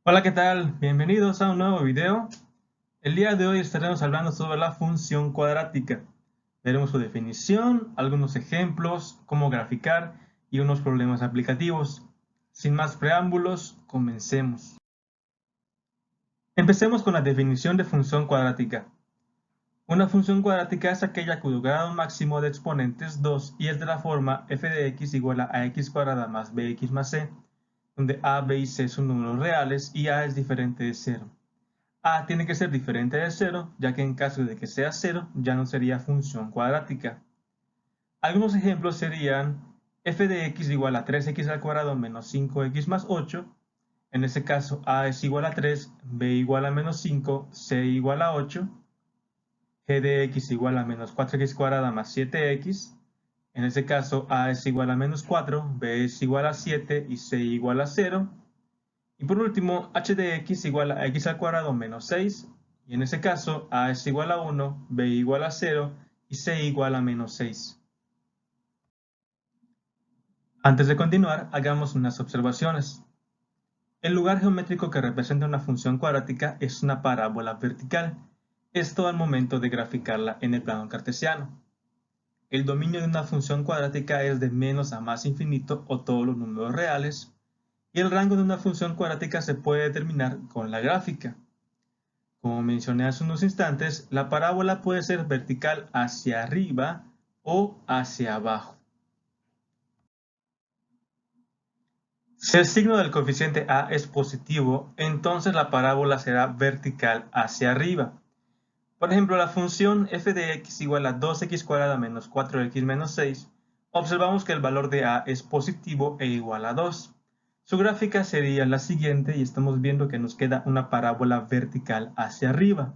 Hola, ¿qué tal? Bienvenidos a un nuevo video. El día de hoy estaremos hablando sobre la función cuadrática. Veremos su definición, algunos ejemplos, cómo graficar y unos problemas aplicativos. Sin más preámbulos, comencemos. Empecemos con la definición de función cuadrática. Una función cuadrática es aquella cuyo grado máximo de exponente es 2 y es de la forma f de x igual a x cuadrada más bx más c, donde a, b y c son números reales y a es diferente de 0. A tiene que ser diferente de 0, ya que en caso de que sea 0, ya no sería función cuadrática. Algunos ejemplos serían f de x igual a 3x al cuadrado menos 5x más 8. En ese caso, a es igual a 3, b igual a menos 5, c igual a 8. G de x igual a menos 4x cuadrada más 7x. En ese caso, a es igual a menos 4, b es igual a 7 y c igual a 0. Y por último, h de x igual a x al cuadrado menos 6, y en ese caso a es igual a 1, b igual a 0 y c igual a menos 6. Antes de continuar, hagamos unas observaciones. El lugar geométrico que representa una función cuadrática es una parábola vertical, esto al momento de graficarla en el plano cartesiano. El dominio de una función cuadrática es de menos a más infinito o todos los números reales, y el rango de una función cuadrática se puede determinar con la gráfica. Como mencioné hace unos instantes, la parábola puede ser vertical hacia arriba o hacia abajo. Si el signo del coeficiente a es positivo, entonces la parábola será vertical hacia arriba. Por ejemplo, la función f de x igual a 2x cuadrada menos 4x menos 6, observamos que el valor de a es positivo e igual a 2. Su gráfica sería la siguiente y estamos viendo que nos queda una parábola vertical hacia arriba.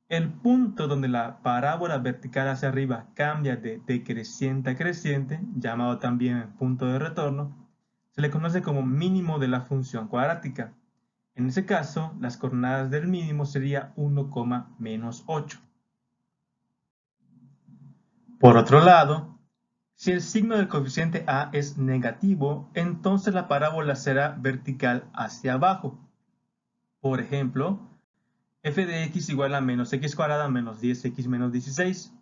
El punto donde la parábola vertical hacia arriba cambia de decreciente a creciente, llamado también punto de retorno, se le conoce como mínimo de la función cuadrática. En ese caso, las coordenadas del mínimo sería 1, menos 8. Por otro lado, si el signo del coeficiente a es negativo, entonces la parábola será vertical hacia abajo. Por ejemplo, f de x igual a menos x cuadrada menos 10x menos 16,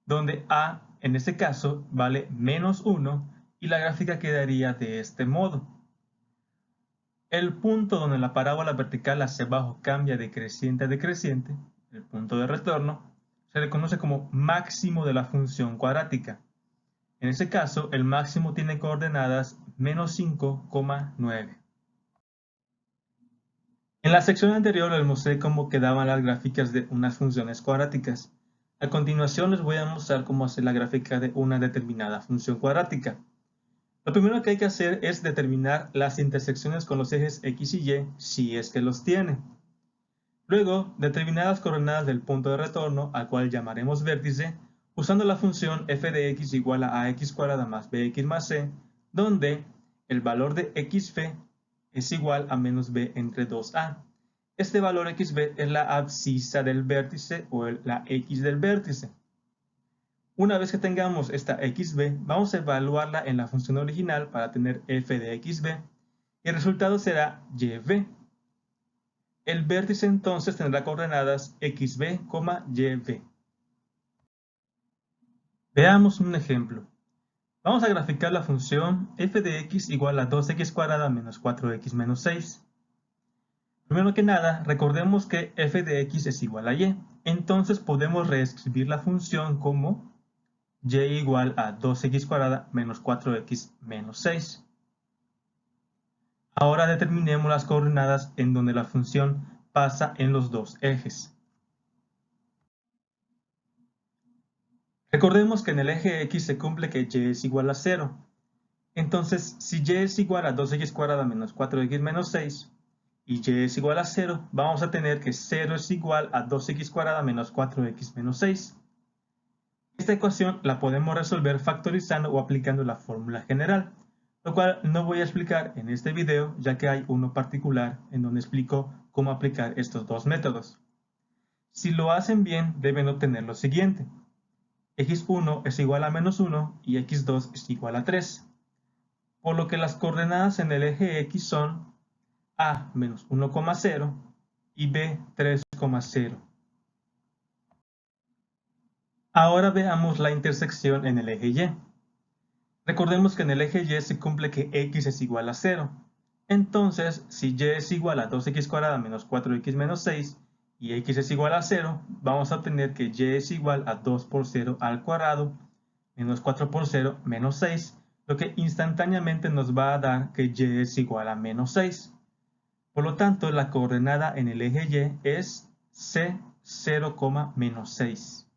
donde a, en este caso, vale menos 1 y la gráfica quedaría de este modo. El punto donde la parábola vertical hacia abajo cambia de creciente a decreciente, el punto de retorno, se le conoce como máximo de la función cuadrática. En este caso, el máximo tiene coordenadas menos 5,9. En la sección anterior les mostré cómo quedaban las gráficas de unas funciones cuadráticas. A continuación les voy a mostrar cómo hacer la gráfica de una determinada función cuadrática. Lo primero que hay que hacer es determinar las intersecciones con los ejes x y y, si es que los tiene. Luego, determinar las coordenadas del punto de retorno, al cual llamaremos vértice, usando la función f de x igual a ax cuadrada más bx más c, donde el valor de xb es igual a menos b entre 2a. Este valor xb es la abscisa del vértice o la x del vértice. Una vez que tengamos esta xb, vamos a evaluarla en la función original para tener f de xb y el resultado será yb. El vértice entonces tendrá coordenadas xb, yb. Veamos un ejemplo. Vamos a graficar la función f de x igual a 2x cuadrada menos 4x menos 6. Primero que nada, recordemos que f de x es igual a y. Entonces podemos reescribir la función como y igual a 2x cuadrada menos 4x menos 6. Ahora determinemos las coordenadas en donde la función pasa en los dos ejes. Recordemos que en el eje x se cumple que y es igual a 0. Entonces, si y es igual a 2x cuadrada menos 4x menos 6 y y es igual a 0, vamos a tener que 0 es igual a 2x cuadrada menos 4x menos 6. Esta ecuación la podemos resolver factorizando o aplicando la fórmula general, lo cual no voy a explicar en este video ya que hay uno particular en donde explico cómo aplicar estos dos métodos. Si lo hacen bien, deben obtener lo siguiente. x1 es igual a menos 1 y x2 es igual a 3, por lo que las coordenadas en el eje x son A menos 1,0 y B 3,0. Ahora veamos la intersección en el eje Y. Recordemos que en el eje Y se cumple que x es igual a 0. Entonces, si y es igual a 2x cuadrada menos 4x menos 6 y x es igual a 0, vamos a obtener que y es igual a 2 por 0 al cuadrado menos 4 por 0 menos 6, lo que instantáneamente nos va a dar que y es igual a menos 6. Por lo tanto, la coordenada en el eje Y es C 0, menos 6.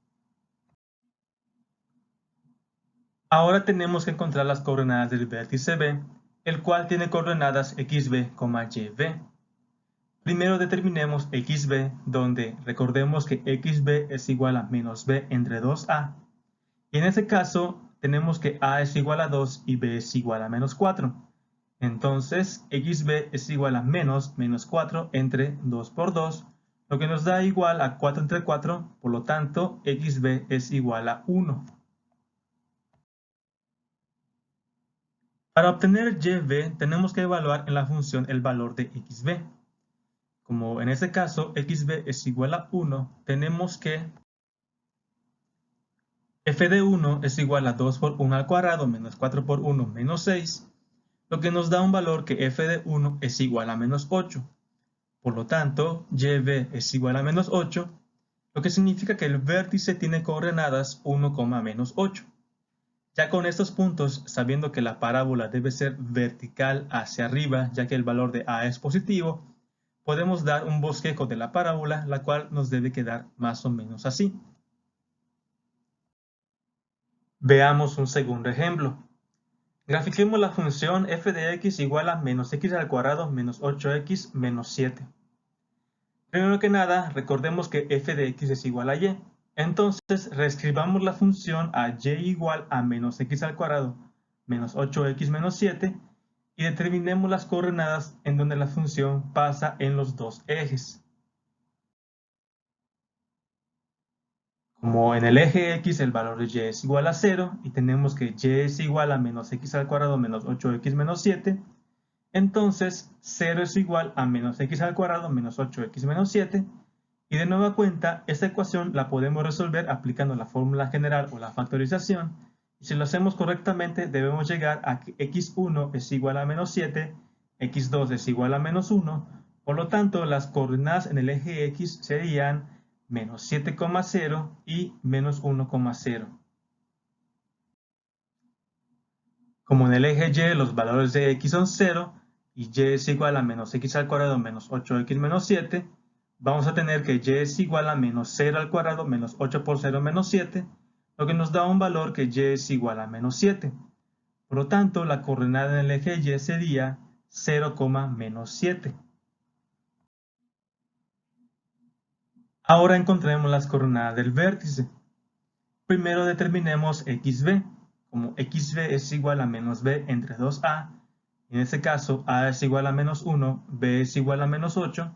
Ahora tenemos que encontrar las coordenadas del vértice B, el cual tiene coordenadas xb, yb. Primero determinemos xb, donde recordemos que xb es igual a menos b entre 2a. Y en este caso tenemos que a es igual a 2 y b es igual a menos 4. Entonces xb es igual a menos 4 entre 2 por 2, lo que nos da igual a 4 entre 4, por lo tanto xb es igual a 1. Para obtener yb tenemos que evaluar en la función el valor de xb. Como en este caso xb es igual a 1, tenemos que f de 1 es igual a 2 por 1 al cuadrado menos 4 por 1 menos 6, lo que nos da un valor que f de 1 es igual a menos 8. Por lo tanto, yb es igual a menos 8, lo que significa que el vértice tiene coordenadas 1, menos 8. Ya con estos puntos, sabiendo que la parábola debe ser vertical hacia arriba, ya que el valor de a es positivo, podemos dar un bosquejo de la parábola, la cual nos debe quedar más o menos así. Veamos un segundo ejemplo. Grafiquemos la función f de x igual a menos x al cuadrado menos 8x menos 7. Primero que nada, recordemos que f de x es igual a y. Entonces, reescribamos la función a y igual a menos x al cuadrado menos 8x menos 7 y determinemos las coordenadas en donde la función pasa en los dos ejes. Como en el eje x el valor de y es igual a 0 y tenemos que y es igual a menos x al cuadrado menos 8x menos 7, entonces 0 es igual a menos x al cuadrado menos 8x menos 7, y de nueva cuenta esta ecuación la podemos resolver aplicando la fórmula general o la factorización, y si lo hacemos correctamente debemos llegar a que x1 es igual a menos 7, x2 es igual a menos 1, por lo tanto las coordenadas en el eje x serían menos 7,0 y menos 1,0. Como en el eje y los valores de x son 0 y y es igual a menos x al cuadrado menos 8x menos 7, vamos a tener que y es igual a menos 0 al cuadrado menos 8 por 0 menos 7, lo que nos da un valor que y es igual a menos 7. Por lo tanto, la coordenada en el eje y sería 0, menos 7. Ahora encontremos las coordenadas del vértice. Primero determinemos xb. Como xb es igual a menos b entre 2a, en este caso a es igual a menos 1, b es igual a menos 8,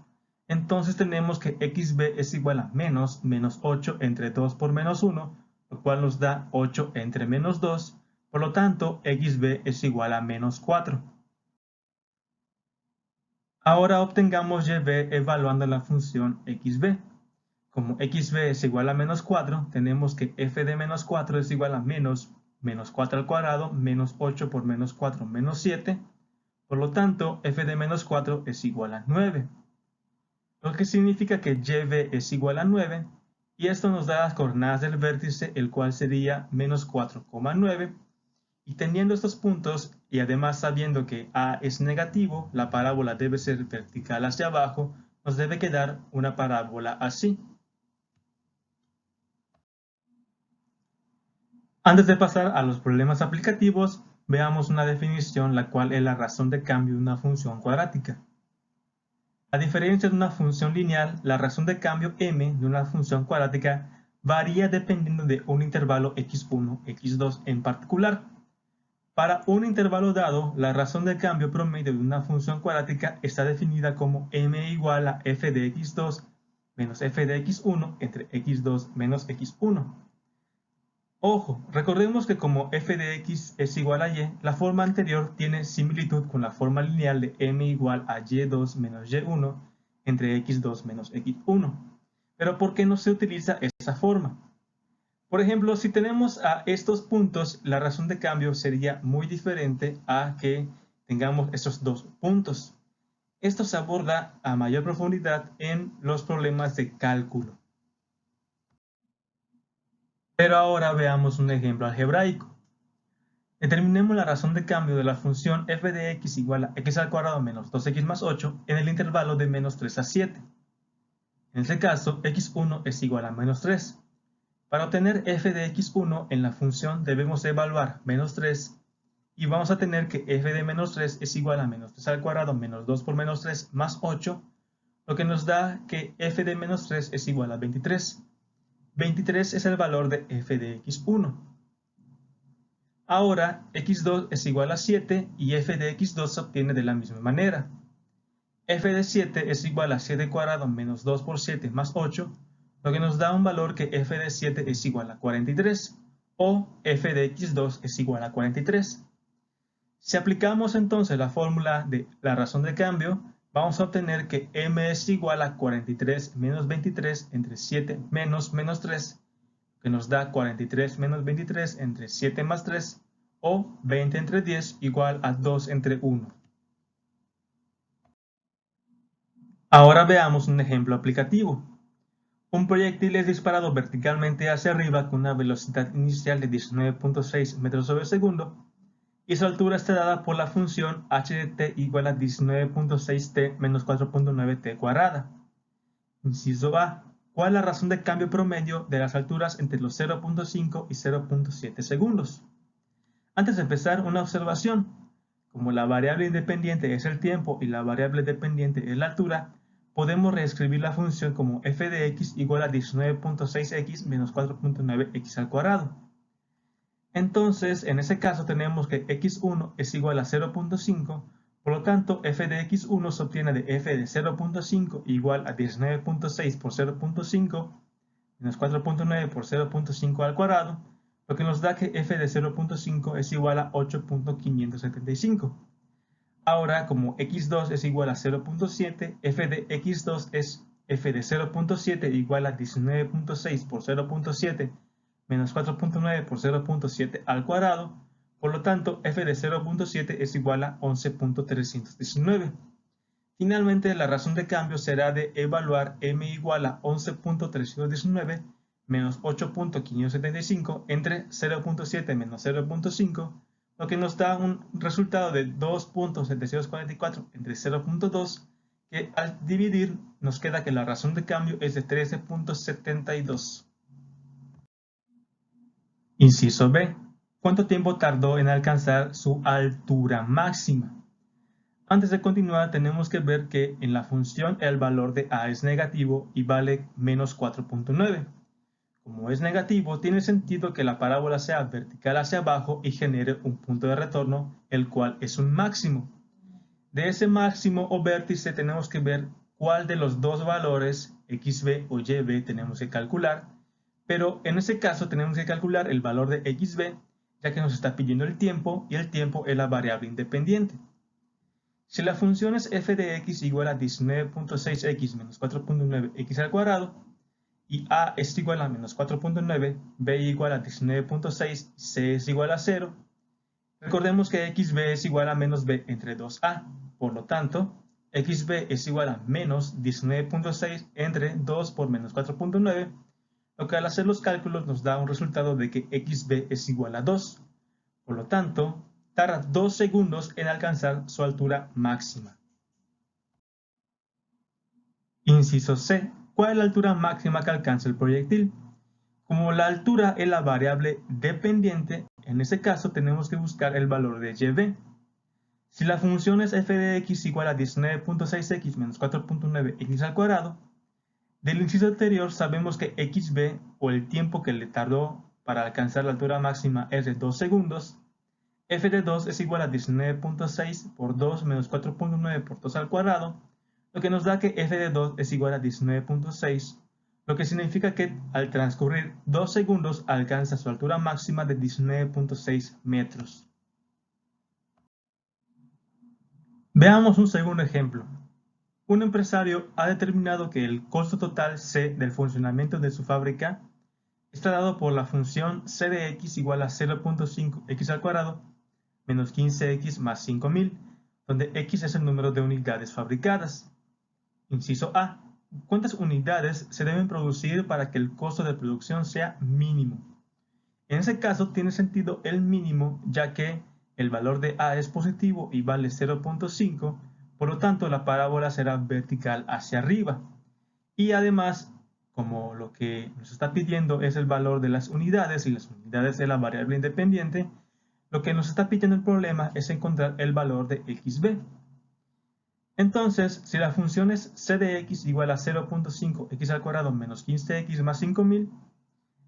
entonces tenemos que xb es igual a menos 8 entre 2 por menos 1, lo cual nos da 8 entre menos 2, por lo tanto xb es igual a menos 4. Ahora obtengamos yb evaluando la función xb. Como xb es igual a menos 4, tenemos que f de menos 4 es igual a menos 4 al cuadrado menos 8 por menos 4 menos 7. Por lo tanto, f de menos 4 es igual a 9. Lo que significa que yb es igual a 9. Y esto nos da las coordenadas del vértice, el cual sería menos 4,9. Y teniendo estos puntos, y además sabiendo que a es negativo, la parábola debe ser vertical hacia abajo, nos debe quedar una parábola así. Antes de pasar a los problemas aplicativos, veamos una definición, la cual es la razón de cambio de una función cuadrática. A diferencia de una función lineal, la razón de cambio m de una función cuadrática varía dependiendo de un intervalo x1, x2 en particular. Para un intervalo dado, la razón de cambio promedio de una función cuadrática está definida como m igual a f de x2 menos f de x1 entre x2 menos x1. Ojo, recordemos que como f de x es igual a y, la forma anterior tiene similitud con la forma lineal de m igual a y2 menos y1 entre x2 menos x1. Pero ¿por qué no se utiliza esa forma? Por ejemplo, si tenemos a estos puntos, la razón de cambio sería muy diferente a que tengamos estos dos puntos. Esto se aborda a mayor profundidad en los problemas de cálculo. Pero ahora veamos un ejemplo algebraico. Determinemos la razón de cambio de la función f de x igual a x al cuadrado menos 2x más 8 en el intervalo de menos 3 a 7. En este caso, x1 es igual a menos 3. Para obtener f de x1 en la función debemos evaluar menos 3 y vamos a tener que f de menos 3 es igual a menos 3 al cuadrado menos 2 por menos 3 más 8, lo que nos da que f de menos 3 es igual a 23. 23 es el valor de f de x1. Ahora, x2 es igual a 7 y f de x2 se obtiene de la misma manera. F de 7 es igual a 7 cuadrado menos 2 por 7 más 8, lo que nos da un valor que f de 7 es igual a 43, o f de x2 es igual a 43. Si aplicamos entonces la fórmula de la razón de cambio, vamos a obtener que m es igual a 43 menos 23 entre 7 menos 3, que nos da 43 menos 23 entre 7 más 3, o 20 entre 10 igual a 2 entre 1. Ahora veamos un ejemplo aplicativo. Un proyectil es disparado verticalmente hacia arriba con una velocidad inicial de 19.6 metros sobre segundo y su altura está dada por la función h de t igual a 19.6t menos 4.9t cuadrada. Inciso A. ¿Cuál es la razón de cambio promedio de las alturas entre los 0.5 y 0.7 segundos? Antes de empezar, una observación. Como la variable independiente es el tiempo y la variable dependiente es la altura, podemos reescribir la función como f de x igual a 19.6x menos 4.9x al cuadrado. Entonces, en ese caso tenemos que x1 es igual a 0.5, por lo tanto f de x1 se obtiene de f de 0.5 igual a 19.6 por 0.5 menos 4.9 por 0.5 al cuadrado, lo que nos da que f de 0.5 es igual a 8.575. Ahora, como x2 es igual a 0.7, f de x2 es f de 0.7 igual a 19.6 por 0.7 menos 4.9 por 0.7 al cuadrado, por lo tanto f de 0.7 es igual a 11.319. Finalmente, la razón de cambio será de evaluar m igual a 11.319 menos 8.575 entre 0.7 menos 0.5, lo que nos da un resultado de 2.744 entre 0.2, que al dividir nos queda que la razón de cambio es de 13.72. Inciso B. ¿Cuánto tiempo tardó en alcanzar su altura máxima? Antes de continuar, tenemos que ver que en la función el valor de a es negativo y vale menos 4.9. Como es negativo, tiene sentido que la parábola sea vertical hacia abajo y genere un punto de retorno, el cual es un máximo. De ese máximo o vértice tenemos que ver cuál de los dos valores, xb o yb, tenemos que calcular, pero en ese caso tenemos que calcular el valor de xb, ya que nos está pidiendo el tiempo y el tiempo es la variable independiente. Si la función es f de x igual a 19.6x menos 4.9x al cuadrado, y a es igual a menos 4.9, b igual a 19.6, c es igual a 0, recordemos que xb es igual a menos b entre 2a, por lo tanto, xb es igual a menos 19.6 entre 2 por menos 4.9, lo que al hacer los cálculos nos da un resultado de que xb es igual a 2, por lo tanto, tarda 2 segundos en alcanzar su altura máxima. Inciso C. ¿Cuál es la altura máxima que alcanza el proyectil? Como la altura es la variable dependiente, en ese caso tenemos que buscar el valor de yb. Si la función es f de x igual a 19.6x menos 4.9x al cuadrado, del inciso anterior sabemos que xb, o el tiempo que le tardó para alcanzar la altura máxima, es de 2 segundos. F de 2 es igual a 19.6 por 2 menos 4.9 por 2 al cuadrado, lo que nos da que f de 2 es igual a 19.6 lo que significa que al transcurrir 2 segundos alcanza su altura máxima de 19.6 metros. Veamos un segundo ejemplo. Un empresario ha determinado que el costo total C del funcionamiento de su fábrica está dado por la función C de x igual a 0.5x al cuadrado menos 15x más 5000, donde x es el número de unidades fabricadas. Inciso A. ¿Cuántas unidades se deben producir para que el costo de producción sea mínimo? En ese caso tiene sentido el mínimo, ya que el valor de A es positivo y vale 0.5, por lo tanto la parábola será vertical hacia arriba. Y además, como lo que nos está pidiendo es el valor de las unidades y las unidades de la variable independiente, lo que nos está pidiendo el problema es encontrar el valor de xb. Entonces, si la función es c de x igual a 0.5x al cuadrado menos 15x más 5000,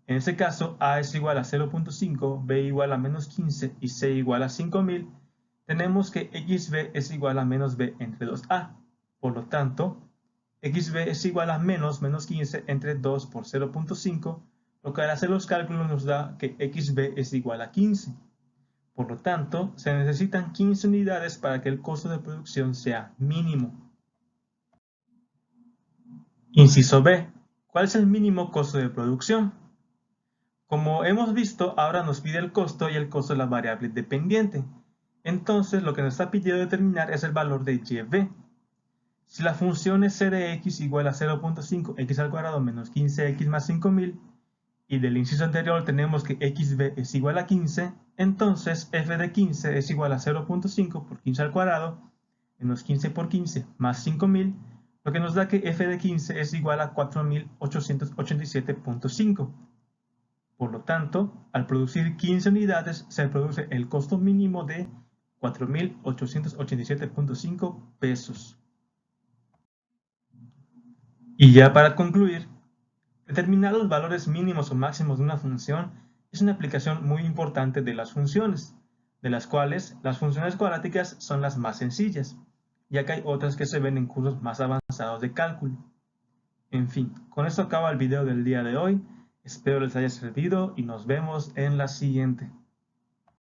en ese caso a es igual a 0.5, b igual a menos 15 y c igual a 5000, tenemos que xb es igual a menos b entre 2a. Por lo tanto, xb es igual a menos 15 entre 2 por 0.5, lo que al hacer los cálculos nos da que xb es igual a 15. Por lo tanto, se necesitan 15 unidades para que el costo de producción sea mínimo. Inciso B. ¿Cuál es el mínimo costo de producción? Como hemos visto, ahora nos pide el costo y el costo de la variable dependiente. Entonces, lo que nos está pidiendo determinar es el valor de YB. Si la función es c de x igual a 0.5x al cuadrado menos 15x más 5000, y del inciso anterior tenemos que xb es igual a 15, entonces f de 15 es igual a 0.5 por 15 al cuadrado menos 15 por 15 más 5000, lo que nos da que f de 15 es igual a 4887.5. Por lo tanto, al producir 15 unidades se produce el costo mínimo de 4887.5 pesos. Y ya para concluir, determinar los valores mínimos o máximos de una función es una aplicación muy importante de las funciones, de las cuales las funciones cuadráticas son las más sencillas, ya que hay otras que se ven en cursos más avanzados de cálculo. En fin, con esto acaba el video del día de hoy, espero les haya servido y nos vemos en la siguiente.